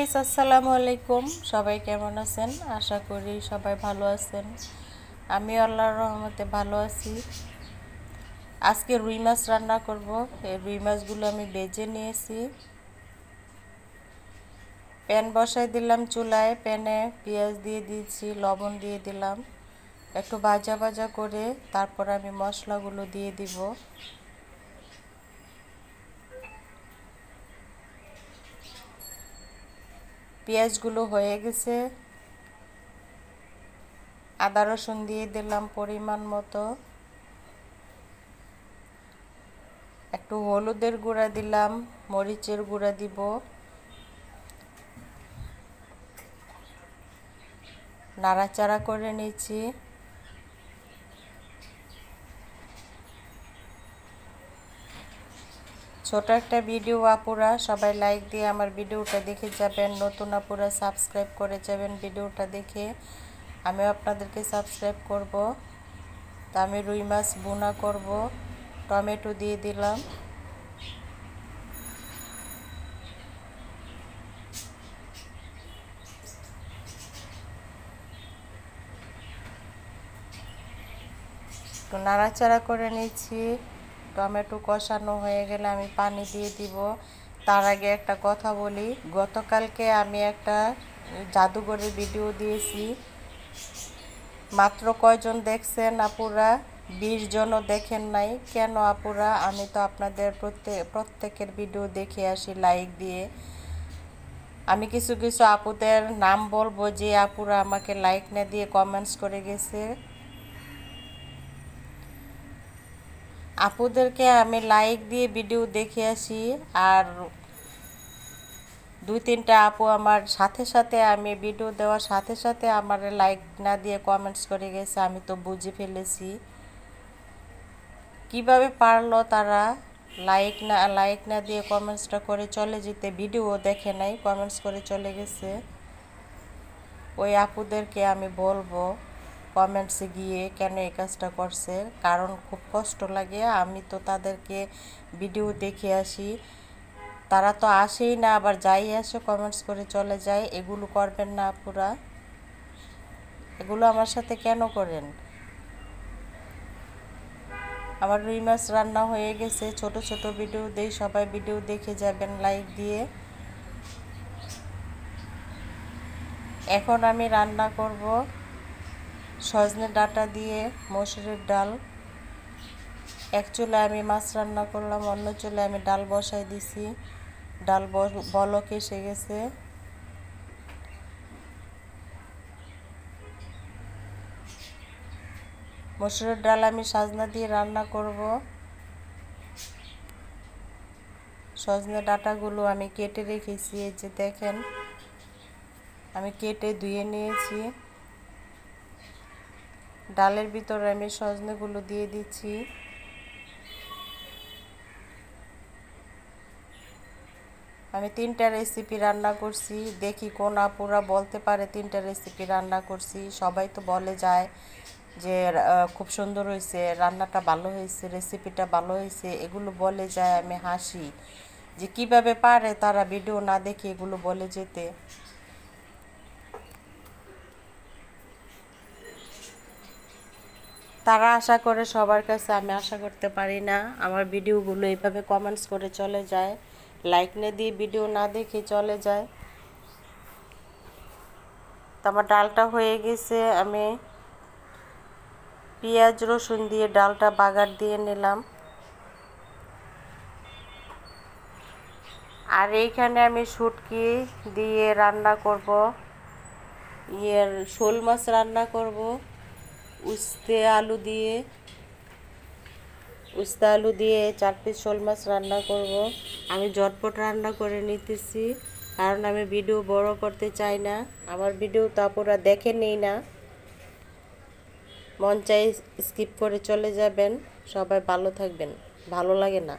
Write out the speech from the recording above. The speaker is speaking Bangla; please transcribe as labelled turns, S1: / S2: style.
S1: গাইস, আসসালামু আলাইকুম। সবাই কেমন আছেন? আশা করি সবাই ভালো আছেন। আমি আল্লাহর রহমতে ভালো আছি। আজকে রুই মাছ রান্না করব। এই রুই মাছগুলো আমি ভেজে নিয়েছি। প্যান বসাই দিলাম চুলায়। প্যানে পেঁয়াজ দিয়ে দিয়েছি, লবণ দিয়ে দিলাম। একটু ভাজা ভাজা করে তারপর আমি মশলাগুলো দিয়ে দিব। পেঁয়াজগুলো হয়ে গেছে। আদা রসুন দিয়ে দিলাম পরিমাণ মতো। একটু হলুদের গুঁড়া দিলাম, মরিচের গুঁড়া দিব, নাড়াচাড়া করে নিচ্ছি। ছোট একটা ভিডিও, আপুরা সবাই লাইক দিয়ে আমার ভিডিওটা দেখে যাবেন। নতুন আপুরা সাবস্ক্রাইব করে যাবেন ভিডিওটা দেখে। আমিও আপনাদেরকে সাবস্ক্রাইব করব। তা আমি রুই মাছ ভুনা করব। টমেটো দিয়ে দিলাম। একটু নাড়াচাড়া করে নিচ্ছি। টমেটো কষানো হয়ে গেলে আমি পানি দিয়ে দিব। তার আগে একটা কথা বলি, গতকালকে আমি একটা জাদুঘরের ভিডিও দিয়েছি। মাত্র কয়জন দেখছেন আপুরা? 20 জনও দেখেন নাই। কেন আপুরা? আমি তো আপনাদের প্রত্যেকের ভিডিও দেখে আসি লাইক দিয়ে। আমি কিছু কিছু আপুদের নাম বলবো যে আপুরা আমাকে লাইক না দিয়ে কমেন্টস করে গেছে। আপুদেরকে আমি লাইক দিয়ে ভিডিও দেখে আসি, আর 2-3টা আপু আমার সাথে সাথে আমি ভিডিও দেওয়ার সাথে সাথে আমার লাইক না দিয়ে কমেন্টস করে গেছে। আমি তো বুঝে ফেলেছি কিভাবে পারলো তারা লাইক না দিয়ে কমেন্টসটা করে চলে যেতে। ভিডিও দেখে নাই, কমেন্টস করে চলে গেছে। ওই আপুদেরকে আমি বলবো কমেন্টসে গিয়ে কেন এই কাজটা করছে, কারণ খুব কষ্ট লাগে। আমি তো তাদেরকে ভিডিও দেখে আসি, তারা তো আসেই না, আবার যাই আসে কমেন্টস করে চলে যায়। এগুলো করবেন না আপুরা, এগুলো আমার সাথে কেন করেন? আমার রুই মাছ রান্না হয়ে গেছে। ছোট ছোট ভিডিও দেই, সবাই ভিডিও দেখে যাবেন লাইক দিয়ে। এখন আমি রান্না করব সজনে ডাঁটা দিয়ে মসুরের ডাল। এক চুলায় আমি মাছ রান্না করলাম, অন্য চুলায় আমি ডাল বসাই দিছি। ডাল বলক এসে গেছে। মসুরের ডাল আমি সাজনা দিয়ে রান্না করব। সজনে ডাঁটাগুলো আমি কেটে রেখেছি, এই যে দেখেন আমি কেটে ধুয়ে নিয়েছি। ডালের ভিতরে আমি সজনেগুলো দিয়ে দিচ্ছি। আমি 3টা রেসিপি রান্না করছি। দেখি কোন আপুরা বলতে পারে 3টা রেসিপি রান্না করছি। সবাই তো বলে যায় যে খুব সুন্দর হয়েছে, রান্নাটা ভালো হয়েছে, রেসিপিটা ভালো হয়েছে, এগুলো বলে যায়। আমি হাসি যে কিভাবে পারে তারা ভিডিও না দেখে এগুলো বলে যেতে। তারা আশা করে সবার কাছে, আমি আশা করতে পারি না। আমার ভিডিওগুলো এইভাবে কমেন্টস করে চলে যায়, লাইক না দিয়ে ভিডিও না দেখে চলে যায়। তো আমার ডালটা হয়ে গেছে। আমি পেঁয়াজ রসুন দিয়ে ডালটা বাগার দিয়ে নিলাম। আর এইখানে আমি শুটকি দিয়ে রান্না করব, শোল মাছ রান্না করব উস্তে আলু দিয়ে 4 পিস শোল মাছ রান্না করব। আমি ঝটপট রান্না করে নিতেছি, কারণ আমি ভিডিও বড় করতে চাই না। আমার ভিডিও তো আপনারা দেখেনই না, মন চাই স্কিপ করে চলে যাবেন। সবাই ভালো থাকবেন, ভালো লাগে না।